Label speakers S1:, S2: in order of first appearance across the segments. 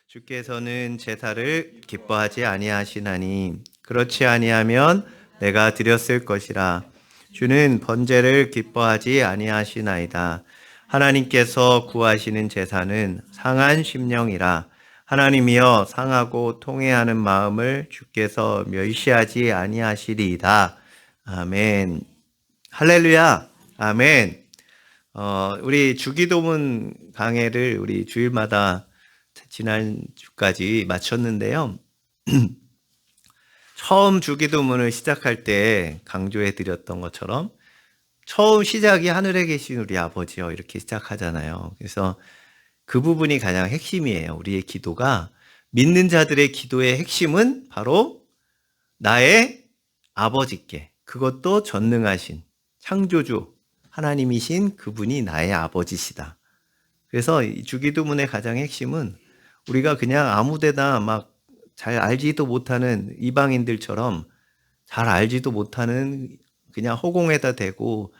S1: 주께서는 제사를 기뻐하지 아니하시나니 그렇지 아니하면 내가 드렸을 것이라. 주는 번제를 기뻐하지 아니하시나이다. 하나님께서 구하시는 제사는 상한 심령이라. 하나님이여 상하고 통회하는 마음을 주께서 멸시하지 아니하시리이다. 아멘. 할렐루야. 아멘. 우리 주기도문 강해를 우리 주일마다 지난주까지 마쳤는데요. 처음 주기도문을 시작할 때 강조해 드렸던 것처럼 처음 시작이 하늘에 계신 우리 아버지요 이렇게 시작하잖아요. 그래서 그 부분이 가장 핵심이에요. 우리의 기도가, 믿는 자들의 기도의 핵심은 바로 나의 아버지께, 그것도 전능하신 창조주 하나님이신 그분이 나의 아버지시다. 그래서 이 주기도문의 가장 핵심은 우리가 그냥 아무데나 막 잘 알지도 못하는 이방인들처럼 잘 알지도 못하는 그냥 허공에다 대고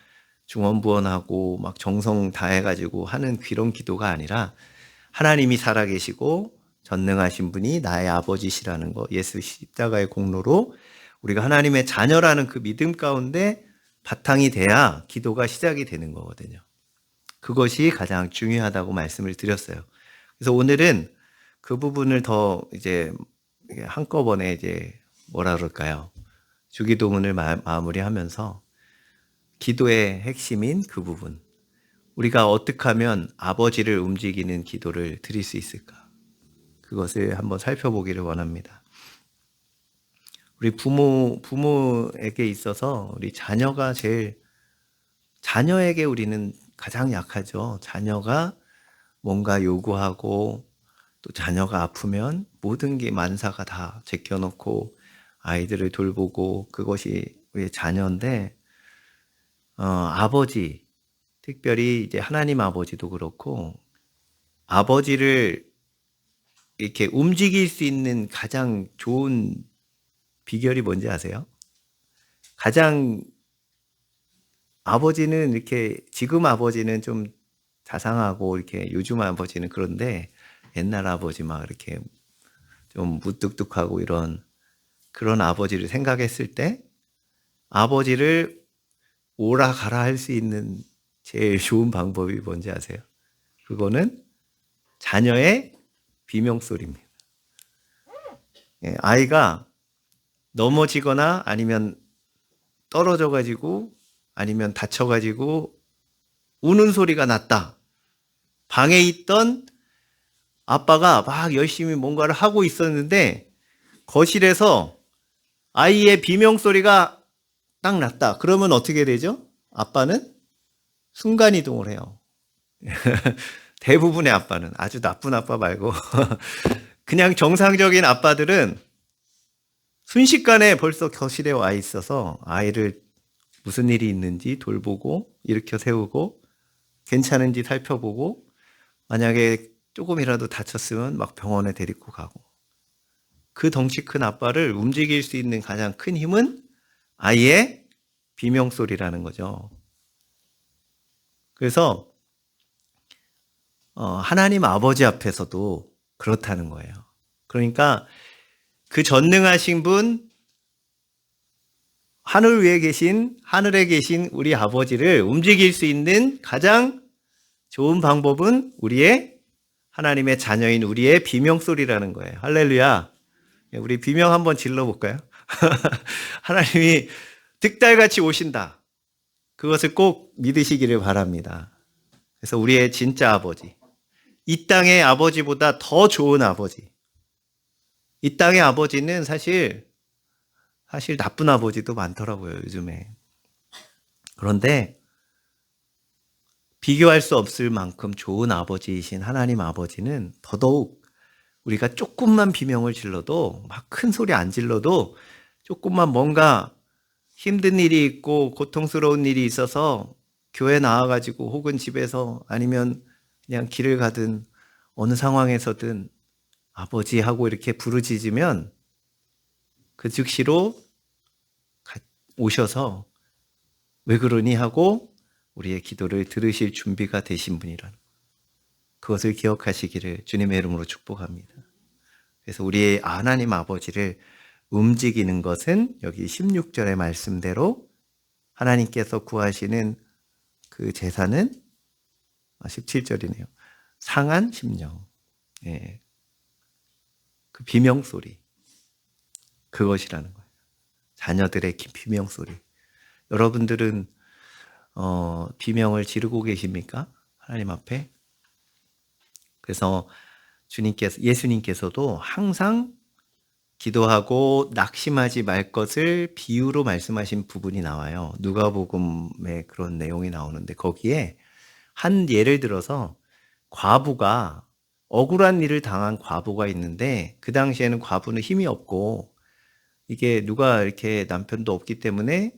S1: 중언부언하고 막 정성 다해가지고 하는 그런 기도가 아니라 하나님이 살아계시고 전능하신 분이 나의 아버지시라는 거, 예수 십자가의 공로로 우리가 하나님의 자녀라는 그 믿음 가운데 바탕이 돼야 기도가 시작이 되는 거거든요. 그것이 가장 중요하다고 말씀을 드렸어요. 그래서 오늘은 그 부분을 더 이제 한꺼번에 이제 뭐라 그럴까요? 주기도문을 마무리하면서 기도의 핵심인 그 부분, 우리가 어떻게 하면 아버지를 움직이는 기도를 드릴 수 있을까? 그것을 한번 살펴보기를 원합니다. 우리 부모에게 있어서 우리 자녀에게 우리는 가장 약하죠. 자녀가 뭔가 요구하고 또 자녀가 아프면 모든 게 만사가 다 제껴놓고 아이들을 돌보고, 그것이 우리의 자녀인데, 아버지, 특별히 이제 하나님 아버지도 그렇고, 아버지를 이렇게 움직일 수 있는 가장 좋은 비결이 뭔지 아세요? 아버지는 이렇게, 지금 아버지는 좀 자상하고 이렇게 요즘 아버지는 그런데 옛날 아버지 막 이렇게 좀 무뚝뚝하고 이런 그런 아버지를 생각했을 때 아버지를 오라 가라 할 수 있는 제일 좋은 방법이 뭔지 아세요? 그거는 자녀의 비명소리입니다. 아이가 넘어지거나 아니면 떨어져가지고 아니면 다쳐가지고 우는 소리가 났다. 방에 있던 아빠가 막 열심히 뭔가를 하고 있었는데 거실에서 아이의 비명소리가 딱 났다. 그러면 어떻게 되죠? 아빠는 순간이동을 해요. 대부분의 아빠는, 아주 나쁜 아빠 말고 그냥 정상적인 아빠들은 순식간에 벌써 거실에 와 있어서 아이를 무슨 일이 있는지 돌보고 일으켜 세우고 괜찮은지 살펴보고, 만약에 조금이라도 다쳤으면 막 병원에 데리고 가고. 그 덩치 큰 아빠를 움직일 수 있는 가장 큰 힘은 아이의 비명소리라는 거죠. 그래서 하나님 아버지 앞에서도 그렇다는 거예요. 그러니까 그 전능하신 분, 하늘에 계신 우리 아버지를 움직일 수 있는 가장 좋은 방법은 우리의 하나님의 자녀인 우리의 비명소리라는 거예요. 할렐루야. 우리 비명 한번 질러볼까요? 하나님이 득달같이 오신다. 그것을 꼭 믿으시기를 바랍니다. 그래서 우리의 진짜 아버지, 이 땅의 아버지보다 더 좋은 아버지. 이 땅의 아버지는 사실 나쁜 아버지도 많더라고요, 요즘에. 그런데 비교할 수 없을 만큼 좋은 아버지이신 하나님 아버지는 더더욱 우리가 조금만 비명을 질러도, 막 큰 소리 안 질러도 조금만 뭔가 힘든 일이 있고 고통스러운 일이 있어서 교회 나와가지고 혹은 집에서 아니면 그냥 길을 가든 어느 상황에서든 아버지 하고 이렇게 부르짖으면 그 즉시로 오셔서 왜 그러니 하고 우리의 기도를 들으실 준비가 되신 분이라는 것. 그것을 기억하시기를 주님의 이름으로 축복합니다. 그래서 우리 하나님 아버지를 움직이는 것은 여기 16절의 말씀대로 하나님께서 구하시는 그 제사는 17절이네요. 상한 심령. 예. 그 비명소리. 그것이라는 거예요. 자녀들의 비명소리. 여러분들은 비명을 지르고 계십니까? 하나님 앞에? 그래서 예수님께서도 항상 기도하고 낙심하지 말 것을 비유로 말씀하신 부분이 나와요. 누가복음에 그런 내용이 나오는데 거기에 한 예를 들어서 과부가 억울한 일을 당한 과부가 있는데 그 당시에는 과부는 힘이 없고 이게 누가 이렇게 남편도 없기 때문에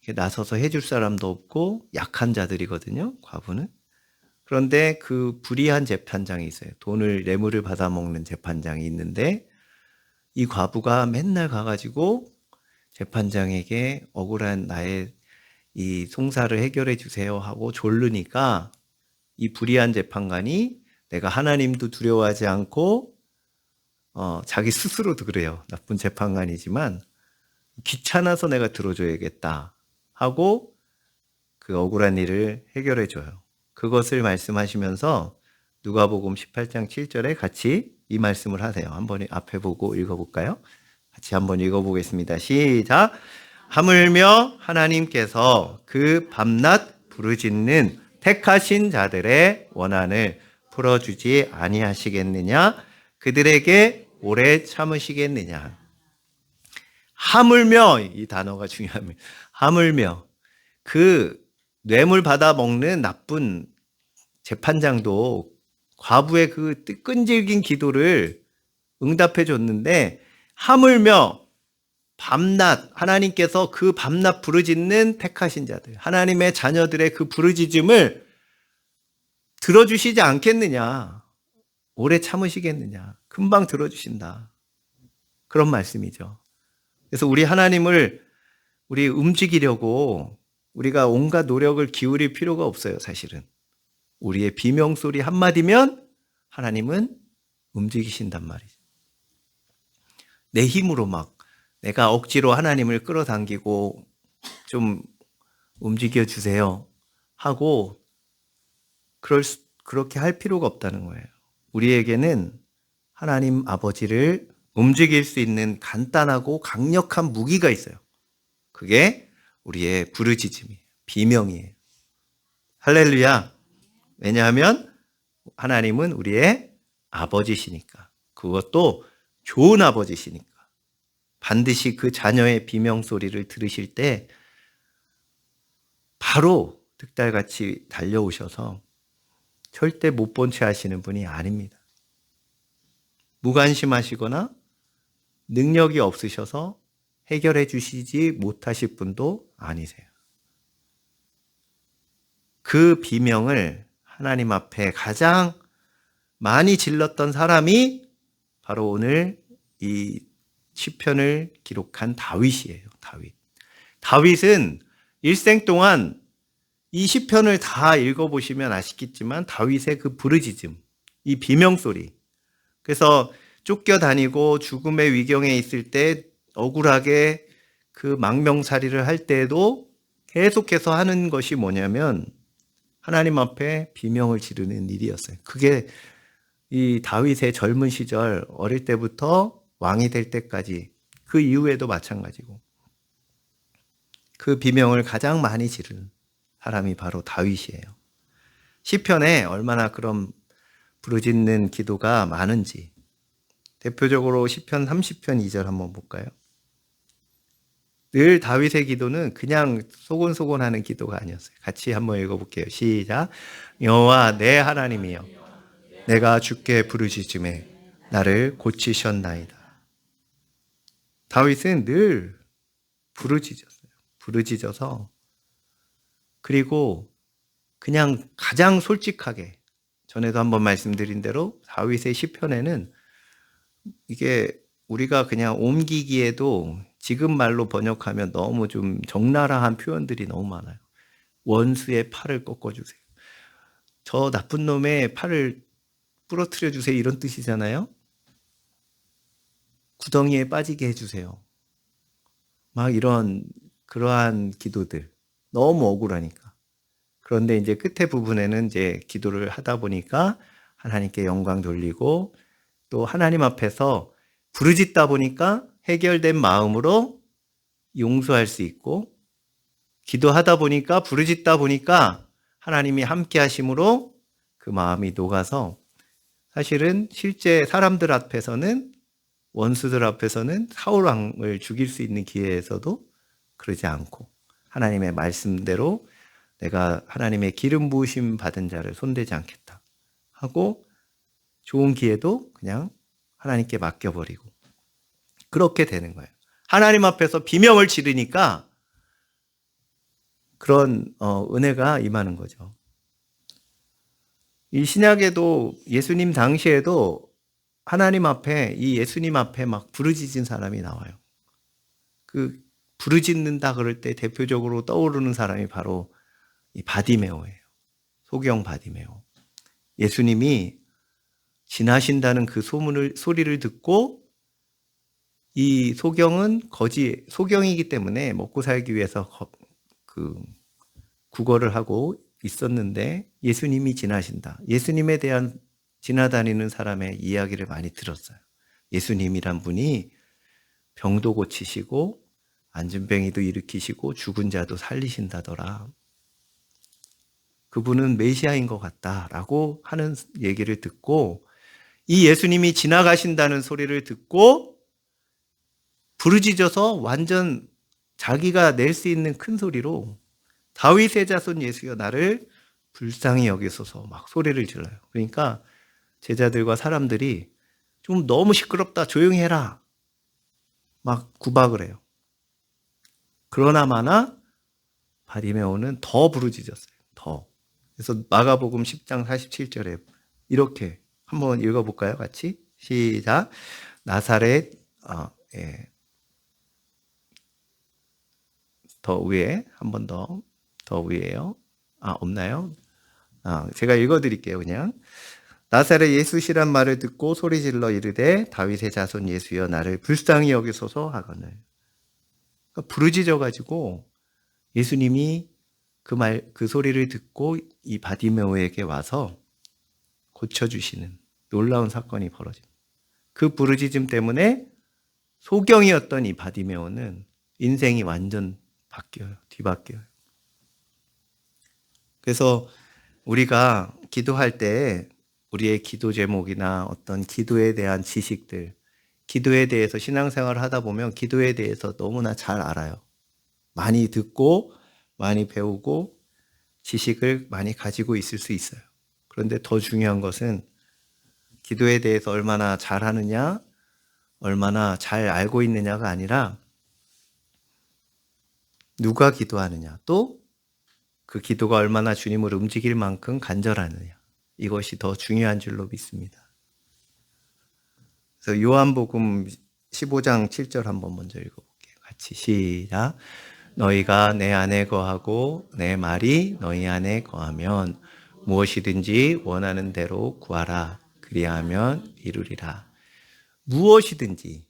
S1: 이렇게 나서서 해줄 사람도 없고 약한 자들이거든요. 과부는. 그런데 그 불의한 재판장이 있어요. 뇌물을 받아먹는 재판장이 있는데 이 과부가 맨날 가가지고 재판장에게 억울한 나의 이 송사를 해결해 주세요 하고 졸르니까 이 불의한 재판관이 내가 하나님도 두려워하지 않고 자기 스스로도 그래요. 나쁜 재판관이지만 귀찮아서 내가 들어줘야겠다 하고 그 억울한 일을 해결해 줘요. 그것을 말씀하시면서 누가복음 18장 7절에 같이 이 말씀을 하세요. 한번 앞에 보고 읽어볼까요? 같이 한번 읽어보겠습니다. 시작! 하물며 하나님께서 그 밤낮 부르짖는 택하신 자들의 원한을 풀어주지 아니하시겠느냐? 그들에게 오래 참으시겠느냐? 하물며, 이 단어가 중요합니다. 하물며 그 뇌물 받아 먹는 나쁜 재판장도 과부의 그 끈질긴 기도를 응답해 줬는데 하물며 밤낮 하나님께서 그 밤낮 부르짖는 택하신 자들 하나님의 자녀들의 그 부르짖음을 들어주시지 않겠느냐, 오래 참으시겠느냐, 금방 들어주신다, 그런 말씀이죠. 그래서 우리 하나님을 우리 움직이려고 우리가 온갖 노력을 기울일 필요가 없어요. 사실은 우리의 비명소리 한마디면 하나님은 움직이신단 말이죠. 내 힘으로 막 내가 억지로 하나님을 끌어당기고 좀 움직여 주세요 하고 그렇게 할 필요가 없다는 거예요. 우리에게는 하나님 아버지를 움직일 수 있는 간단하고 강력한 무기가 있어요. 그게 우리의 부르짖음이에요. 비명이에요. 할렐루야. 왜냐하면 하나님은 우리의 아버지시니까. 그것도 좋은 아버지시니까. 반드시 그 자녀의 비명소리를 들으실 때 바로 득달같이 달려오셔서 절대 못 본 채 하시는 분이 아닙니다. 무관심하시거나 능력이 없으셔서 해결해 주시지 못하실 분도 아니세요. 그 비명을 하나님 앞에 가장 많이 질렀던 사람이 바로 오늘 이 시편을 기록한 다윗이에요. 다윗은 일생 동안 이 시편을 다 읽어보시면 아시겠지만 다윗의 그 부르짖음, 이 비명소리, 그래서 쫓겨다니고 죽음의 위경에 있을 때 억울하게 그 망명살이를 할 때에도 계속해서 하는 것이 뭐냐면 하나님 앞에 비명을 지르는 일이었어요. 그게 이 다윗의 젊은 시절 어릴 때부터 왕이 될 때까지 그 이후에도 마찬가지고 그 비명을 가장 많이 지르는 사람이 바로 다윗이에요. 시편에 얼마나 그런 부르짖는 기도가 많은지 대표적으로 시편 30편 2절 한번 볼까요? 늘 다윗의 기도는 그냥 소곤소곤하는 기도가 아니었어요. 같이 한번 읽어볼게요. 시작. 여호와 내 하나님이여, 내가 주께 부르짖음에 나를 고치셨나이다. 다윗은 늘 부르짖어서 그리고 그냥 가장 솔직하게, 전에도 한번 말씀드린 대로 다윗의 시편에는 이게 우리가 그냥 옮기기에도 지금 말로 번역하면 너무 좀 적나라한 표현들이 너무 많아요. 원수의 팔을 꺾어주세요. 저 나쁜 놈의 팔을 부러뜨려 주세요. 이런 뜻이잖아요. 구덩이에 빠지게 해주세요. 막 그러한 기도들. 너무 억울하니까. 그런데 이제 끝에 부분에는 이제 기도를 하다 보니까 하나님께 영광 돌리고 또 하나님 앞에서 부르짖다 보니까 해결된 마음으로 용서할 수 있고, 기도하다 보니까 부르짖다 보니까 하나님이 함께 하심으로 그 마음이 녹아서 사실은 실제 사람들 앞에서는, 원수들 앞에서는 사울 왕을 죽일 수 있는 기회에서도 그러지 않고 하나님의 말씀대로 내가 하나님의 기름 부으심 받은 자를 손대지 않겠다 하고 좋은 기회도 그냥 하나님께 맡겨버리고 그렇게 되는 거예요. 하나님 앞에서 비명을 지르니까 그런 은혜가 임하는 거죠. 이 신약에도 예수님 당시에도 하나님 앞에, 이 예수님 앞에 막 부르짖은 사람이 나와요. 그 부르짖는다 그럴 때 대표적으로 떠오르는 사람이 바로 이 바디메오예요. 소경 바디메오. 예수님이 지나신다는 그 소리를 듣고 이 소경은 소경이기 때문에 먹고 살기 위해서 구걸을 하고 있었는데 예수님이 지나신다. 예수님에 대한 지나다니는 사람의 이야기를 많이 들었어요. 예수님이란 분이 병도 고치시고 안진뱅이도 일으키시고 죽은 자도 살리신다더라. 그분은 메시아인 것 같다라고 하는 얘기를 듣고 이 예수님이 지나가신다는 소리를 듣고 부르짖어서 완전 자기가 낼 수 있는 큰 소리로 다윗의 자손 예수여 나를 불쌍히 여기소서 막 소리를 질러요. 그러니까 제자들과 사람들이 좀 너무 시끄럽다 조용히 해라 막 구박을 해요. 그러나 마나 바디메오는 더 부르짖었어요. 더. 그래서 마가복음 10장 47절에 이렇게 한번 읽어볼까요? 같이 시작. 나사렛 더 위에 한 번 더 위에요. 없나요? 제가 읽어드릴게요. 그냥 나사렛 예수시란 말을 듣고 소리질러 이르되 다윗의 자손 예수여 나를 불쌍히 여기소서 하거늘. 그러니까 부르짖어가지고 예수님이 그 소리를 듣고 이 바디메오에게 와서 고쳐주시는 놀라운 사건이 벌어집니다. 그 부르짖음 때문에 소경이었던 이 바디메오는 인생이 완전 뒤바뀌어요. 그래서 우리가 기도할 때 우리의 기도 제목이나 어떤 기도에 대한 지식들, 기도에 대해서 신앙생활을 하다 보면 기도에 대해서 너무나 잘 알아요. 많이 듣고 많이 배우고 지식을 많이 가지고 있을 수 있어요. 그런데 더 중요한 것은 기도에 대해서 얼마나 잘하느냐, 얼마나 잘 알고 있느냐가 아니라 누가 기도하느냐, 또 그 기도가 얼마나 주님을 움직일 만큼 간절하느냐, 이것이 더 중요한 줄로 믿습니다. 그래서 요한복음 15장 7절 한번 먼저 읽어볼게요. 같이 시작. 너희가 내 안에 거하고 내 말이 너희 안에 거하면 무엇이든지 원하는 대로 구하라. 그리하면 이루리라. 무엇이든지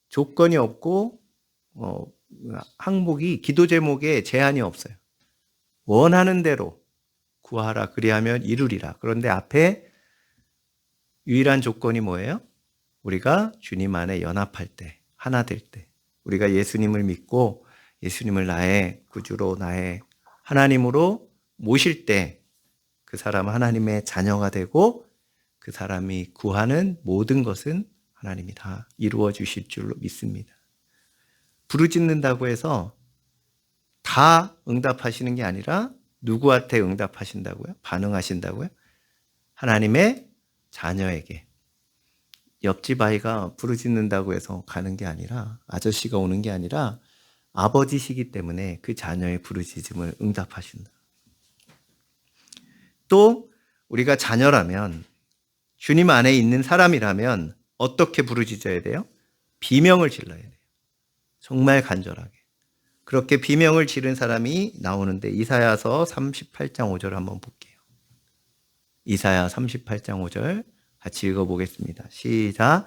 S1: 조건이 없고 항목이 기도 제목에 제한이 없어요. 원하는 대로 구하라. 그리하면 이루리라. 그런데 앞에 유일한 조건이 뭐예요? 우리가 주님 안에 연합할 때, 하나 될 때, 우리가 예수님을 믿고 예수님을 나의 구주로 나의 하나님으로 모실 때 그 사람은 하나님의 자녀가 되고 그 사람이 구하는 모든 것은 하나님이 다 이루어 주실 줄로 믿습니다. 부르짖는다고 해서 다 응답하시는 게 아니라 누구한테 응답하신다고요? 반응하신다고요? 하나님의 자녀에게. 옆집 아이가 부르짖는다고 해서 가는 게 아니라, 아저씨가 오는 게 아니라 아버지시기 때문에 그 자녀의 부르짖음을 응답하신다. 또 우리가 자녀라면, 주님 안에 있는 사람이라면 어떻게 부르짖어야 돼요? 비명을 질러야 돼요. 정말 간절하게. 그렇게 비명을 지른 사람이 나오는데 이사야서 38장 5절 한번 볼게요. 이사야 38장 5절 같이 읽어보겠습니다. 시작.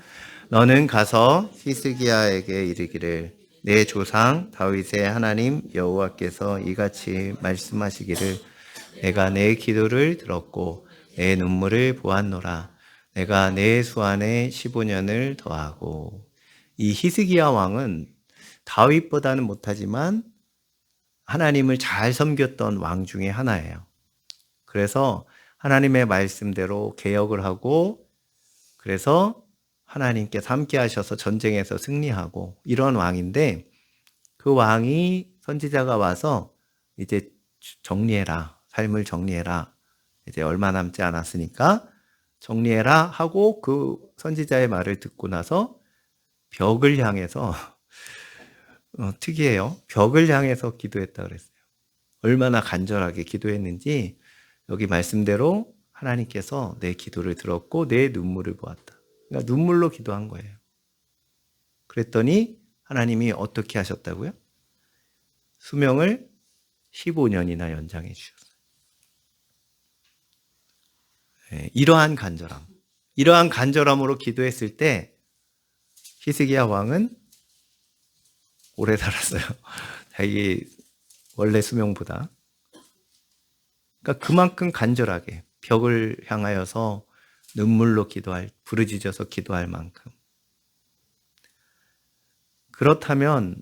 S1: 너는 가서 히스기야에게 이르기를 내 조상 다윗의 하나님 여호와께서 이같이 말씀하시기를 내가 내 기도를 들었고 내 눈물을 보았노라. 내가 내 수완에 15년을 더하고. 이 히스기야 왕은 다윗보다는 못하지만 하나님을 잘 섬겼던 왕 중에 하나예요. 그래서 하나님의 말씀대로 개혁을 하고, 그래서 하나님께서 함께 하셔서 전쟁에서 승리하고 이런 왕인데, 그 왕이 선지자가 와서 이제 정리해라, 삶을 정리해라, 이제 얼마 남지 않았으니까 정리해라 하고 그 선지자의 말을 듣고 나서 벽을 향해서 특이해요. 벽을 향해서 기도했다 그랬어요. 얼마나 간절하게 기도했는지 여기 말씀대로 하나님께서 내 기도를 들었고 내 눈물을 보았다. 그러니까 눈물로 기도한 거예요. 그랬더니 하나님이 어떻게 하셨다고요? 수명을 15년이나 연장해 주셨어요. 이러한 간절함으로 기도했을 때 히스기야 왕은 오래 살았어요. 자기 원래 수명보다. 그러니까 그만큼 간절하게 벽을 향하여서 눈물로 부르짖어서 기도할 만큼. 그렇다면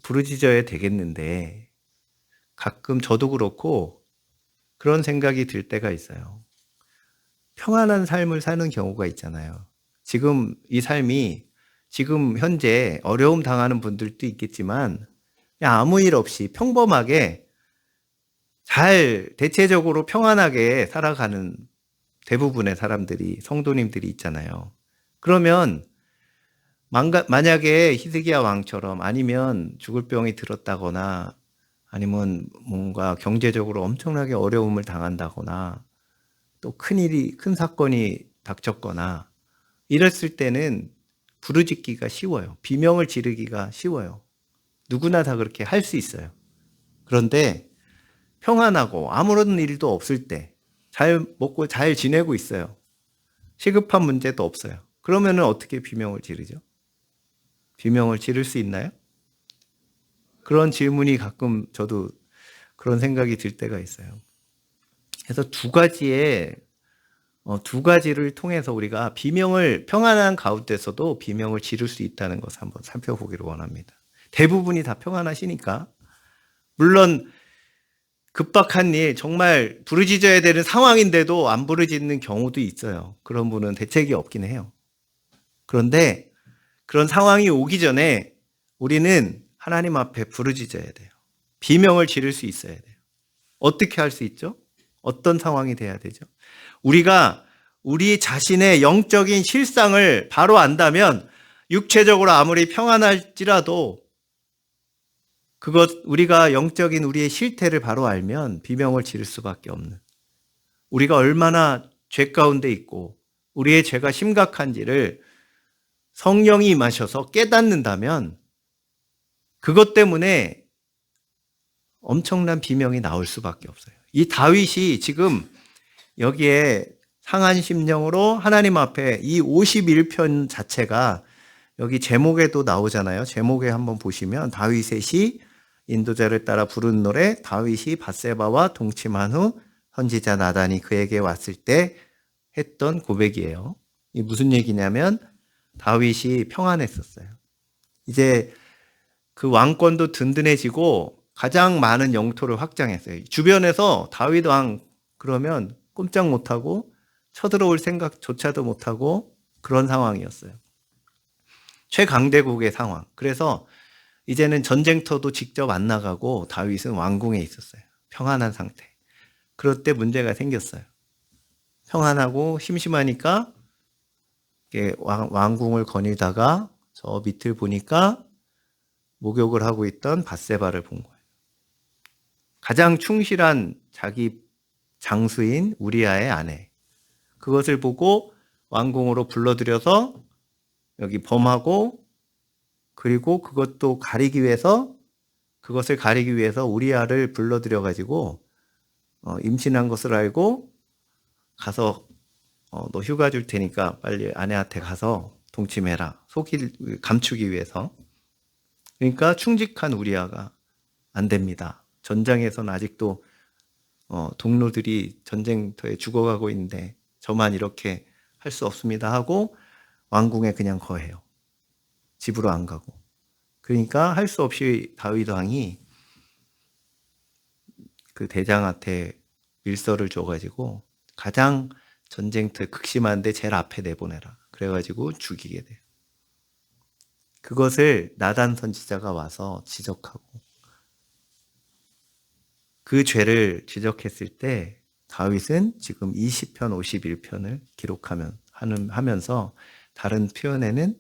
S1: 부르짖어야 되겠는데 가끔 저도 그렇고 그런 생각이 들 때가 있어요. 평안한 삶을 사는 경우가 있잖아요. 지금 이 삶이 지금 현재 어려움 당하는 분들도 있겠지만 그냥 아무 일 없이 평범하게 잘 대체적으로 평안하게 살아가는 대부분의 사람들이, 성도님들이 있잖아요. 그러면 만약에 히스기야 왕처럼 아니면 죽을 병이 들었다거나 아니면 뭔가 경제적으로 엄청나게 어려움을 당한다거나 또 큰 사건이 닥쳤거나 이랬을 때는 부르짖기가 쉬워요. 비명을 지르기가 쉬워요. 누구나 다 그렇게 할 수 있어요. 그런데 평안하고 아무런 일도 없을 때 잘 먹고 잘 지내고 있어요. 시급한 문제도 없어요. 그러면은 어떻게 비명을 지르죠? 비명을 지를 수 있나요? 그런 질문이 가끔 저도 그런 생각이 들 때가 있어요. 그래서 두 가지를 통해서 우리가 평안한 가운데서도 비명을 지를 수 있다는 것을 한번 살펴보기를 원합니다. 대부분이 다 평안하시니까. 물론 급박한 일, 정말 부르짖어야 되는 상황인데도 안 부르짖는 경우도 있어요. 그런 분은 대책이 없긴 해요. 그런데 그런 상황이 오기 전에 우리는 하나님 앞에 부르짖어야 돼요. 비명을 지를 수 있어야 돼요. 어떻게 할 수 있죠? 어떤 상황이 돼야 되죠? 우리가 우리 자신의 영적인 실상을 바로 안다면 육체적으로 아무리 평안할지라도 우리가 영적인 우리의 실태를 바로 알면 비명을 지를 수밖에 없는, 우리가 얼마나 죄 가운데 있고 우리의 죄가 심각한지를 성령이 임하셔서 깨닫는다면 그것 때문에 엄청난 비명이 나올 수밖에 없어요. 이 다윗이 지금 여기에 상한 심령으로 하나님 앞에 이 51편 자체가 여기 제목에도 나오잖아요. 제목에 한번 보시면 다윗의 시, 인도자를 따라 부른 노래, 다윗이 밧세바와 동침한 후 선지자 나단이 그에게 왔을 때 했던 고백이에요. 이 무슨 얘기냐면 다윗이 평안했었어요. 이제 그 왕권도 든든해지고 가장 많은 영토를 확장했어요. 주변에서 다윗 왕 그러면 꼼짝 못하고 쳐들어올 생각조차도 못하고 그런 상황이었어요. 최강대국의 상황. 그래서 이제는 전쟁터도 직접 안 나가고 다윗은 왕궁에 있었어요. 평안한 상태. 그럴 때 문제가 생겼어요. 평안하고 심심하니까 왕궁을 거닐다가 저 밑을 보니까 목욕을 하고 있던 밧세바를 본 거예요. 가장 충실한 자기 장수인 우리아의 아내. 그것을 보고 왕궁으로 불러들여서 여기 범하고, 그리고 그것을 가리기 위해서 우리아를 불러들여 가지고 임신한 것을 알고 가서 너 휴가 줄 테니까 빨리 아내한테 가서 동침해라. 감추기 위해서. 그러니까 충직한 우리아가 안 됩니다. 전장에서는 아직도 동료들이 전쟁터에 죽어가고 있는데 저만 이렇게 할 수 없습니다 하고 왕궁에 그냥 거해요. 집으로 안 가고. 그러니까 할 수 없이 다윗 왕이 그 대장한테 밀서를 줘가지고 가장 전쟁터에 극심한데 제일 앞에 내보내라. 그래가지고 죽이게 돼요. 그것을 나단 선지자가 와서 지적하고 그 죄를 지적했을 때 다윗은 지금 20편, 51편을 하면서 다른 표현에는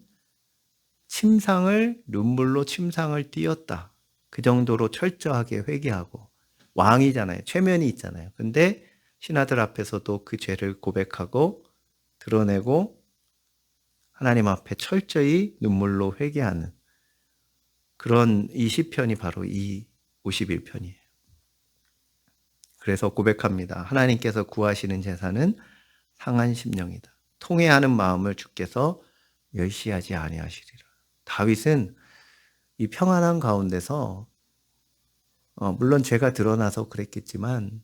S1: 눈물로 침상을 띄었다. 그 정도로 철저하게 회개하고 왕이잖아요. 최면이 있잖아요. 근데 신하들 앞에서도 그 죄를 고백하고 드러내고 하나님 앞에 철저히 눈물로 회개하는 그런 이 시편이 바로 이 51편이에요. 그래서 고백합니다. 하나님께서 구하시는 제사는 상한 심령이다. 통회하는 마음을 주께서 멸시하지 아니하시리라. 다윗은 이 평안한 가운데서 물론 죄가 드러나서 그랬겠지만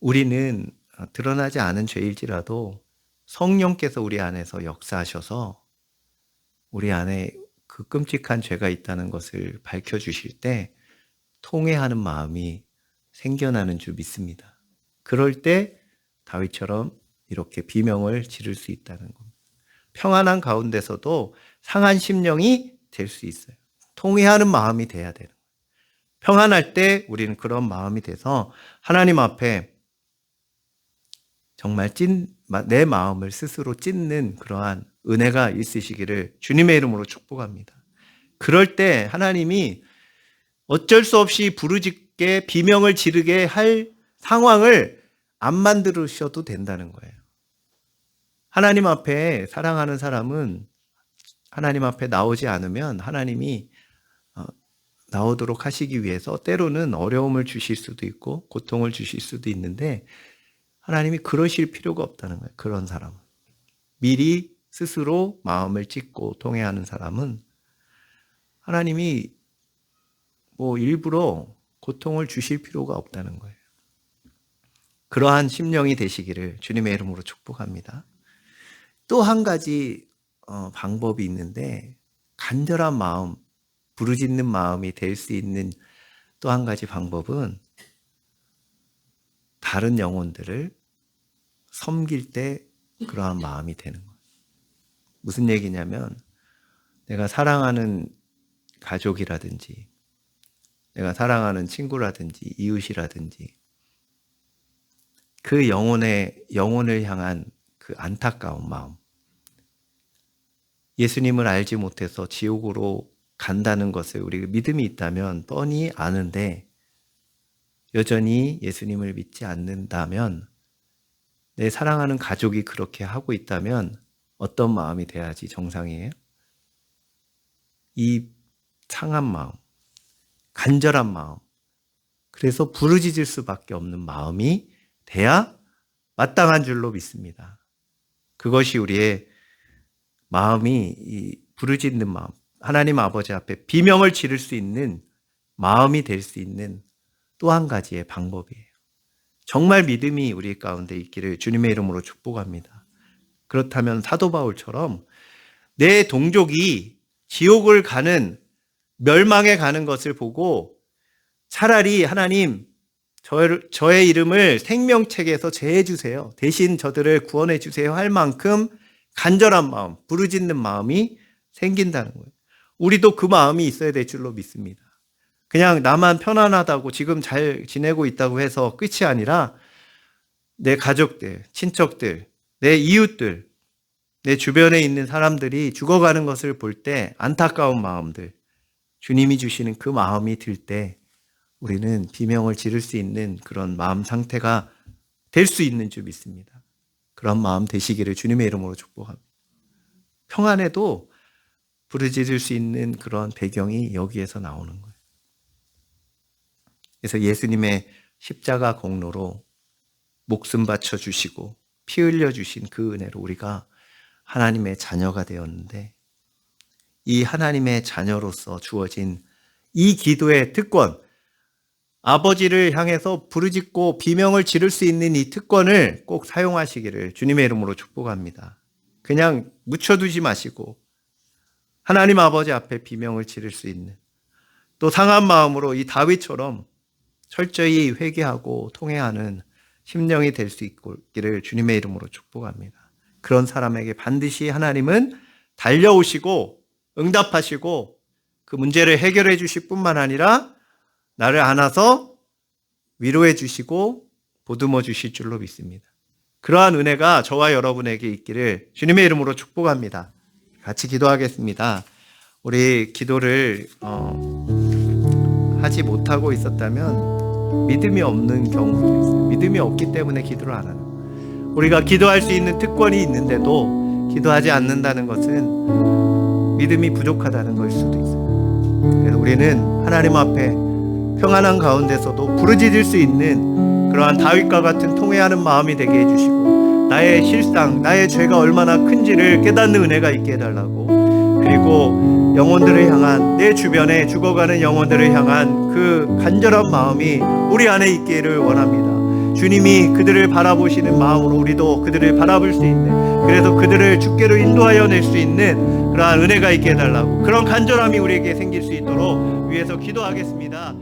S1: 우리는 드러나지 않은 죄일지라도 성령께서 우리 안에서 역사하셔서 우리 안에 그 끔찍한 죄가 있다는 것을 밝혀주실 때 통회하는 마음이 생겨나는 줄 믿습니다. 그럴 때 다윗처럼 이렇게 비명을 지를 수 있다는 겁니다. 평안한 가운데서도 상한 심령이 될 수 있어요. 통회하는 마음이 돼야 되는 거예요. 평안할 때 우리는 그런 마음이 돼서 하나님 앞에 정말 내 마음을 스스로 찢는 그러한 은혜가 있으시기를 주님의 이름으로 축복합니다. 그럴 때 하나님이 어쩔 수 없이 부르짖게 비명을 지르게 할 상황을 안 만들으셔도 된다는 거예요. 하나님 앞에 사랑하는 사람은 하나님 앞에 나오지 않으면 하나님이 나오도록 하시기 위해서 때로는 어려움을 주실 수도 있고 고통을 주실 수도 있는데 하나님이 그러실 필요가 없다는 거예요. 그런 사람은. 미리 스스로 마음을 찢고 통회하는 사람은 하나님이 일부러 고통을 주실 필요가 없다는 거예요. 그러한 심령이 되시기를 주님의 이름으로 축복합니다. 또 한 가지 방법이 있는데 간절한 마음, 부르짖는 마음이 될 수 있는 또 한 가지 방법은 다른 영혼들을 섬길 때 그러한 마음이 되는 거예요. 무슨 얘기냐면 내가 사랑하는 가족이라든지 내가 사랑하는 친구라든지 이웃이라든지 그 영혼을 향한 그 안타까운 마음, 예수님을 알지 못해서 지옥으로 간다는 것을 우리가 믿음이 있다면 뻔히 아는데 여전히 예수님을 믿지 않는다면 내 사랑하는 가족이 그렇게 하고 있다면 어떤 마음이 돼야지 정상이에요? 이 상한 마음, 간절한 마음, 그래서 부르짖을 수밖에 없는 마음이 돼야 마땅한 줄로 믿습니다. 그것이 우리의 마음이 이 부르짖는 마음, 하나님 아버지 앞에 비명을 지를 수 있는 마음이 될 수 있는 또 한 가지의 방법이에요. 정말 믿음이 우리 가운데 있기를 주님의 이름으로 축복합니다. 그렇다면 사도 바울처럼 내 동족이 지옥을 가는 멸망에 가는 것을 보고 차라리 하나님 저의 이름을 생명책에서 제해 주세요. 대신 저들을 구원해 주세요 할 만큼 간절한 마음, 부르짖는 마음이 생긴다는 거예요. 우리도 그 마음이 있어야 될 줄로 믿습니다. 그냥 나만 편안하다고 지금 잘 지내고 있다고 해서 끝이 아니라 내 가족들, 친척들, 내 이웃들, 내 주변에 있는 사람들이 죽어가는 것을 볼 때 안타까운 마음들, 주님이 주시는 그 마음이 들 때 우리는 비명을 지를 수 있는 그런 마음 상태가 될 수 있는 줄 믿습니다. 그런 마음 되시기를 주님의 이름으로 축복합니다. 평안에도 부르짖을 수 있는 그런 배경이 여기에서 나오는 거예요. 그래서 예수님의 십자가 공로로 목숨 바쳐 주시고 피 흘려 주신 그 은혜로 우리가 하나님의 자녀가 되었는데 이 하나님의 자녀로서 주어진 이 기도의 특권, 아버지를 향해서 부르짖고 비명을 지를 수 있는 이 특권을 꼭 사용하시기를 주님의 이름으로 축복합니다. 그냥 묻혀두지 마시고 하나님 아버지 앞에 비명을 지를 수 있는, 또 상한 마음으로 이 다윗처럼 철저히 회개하고 통회하는 심령이 될 수 있기를 주님의 이름으로 축복합니다. 그런 사람에게 반드시 하나님은 달려오시고 응답하시고 그 문제를 해결해 주실 뿐만 아니라 나를 안아서 위로해 주시고 보듬어 주실 줄로 믿습니다. 그러한 은혜가 저와 여러분에게 있기를 주님의 이름으로 축복합니다. 같이 기도하겠습니다. 우리 기도를 하지 못하고 있었다면 믿음이 없는 경우도 있어요. 믿음이 없기 때문에 기도를 안 하는 거예요. 우리가 기도할 수 있는 특권이 있는데도 기도하지 않는다는 것은 믿음이 부족하다는 걸 수도 있어요. 그래서 우리는 하나님 앞에 평안한 가운데서도 부르짖을 수 있는 그러한 다윗과 같은 통회하는 마음이 되게 해주시고 나의 실상, 나의 죄가 얼마나 큰지를 깨닫는 은혜가 있게 해달라고, 그리고 영혼들을 향한, 내 주변에 죽어가는 영혼들을 향한 그 간절한 마음이 우리 안에 있기를 원합니다. 주님이 그들을 바라보시는 마음으로 우리도 그들을 바라볼 수 있는, 그래서 그들을 주께로 인도하여 낼 수 있는 그러한 은혜가 있게 해달라고, 그런 간절함이 우리에게 생길 수 있도록 위해서 기도하겠습니다.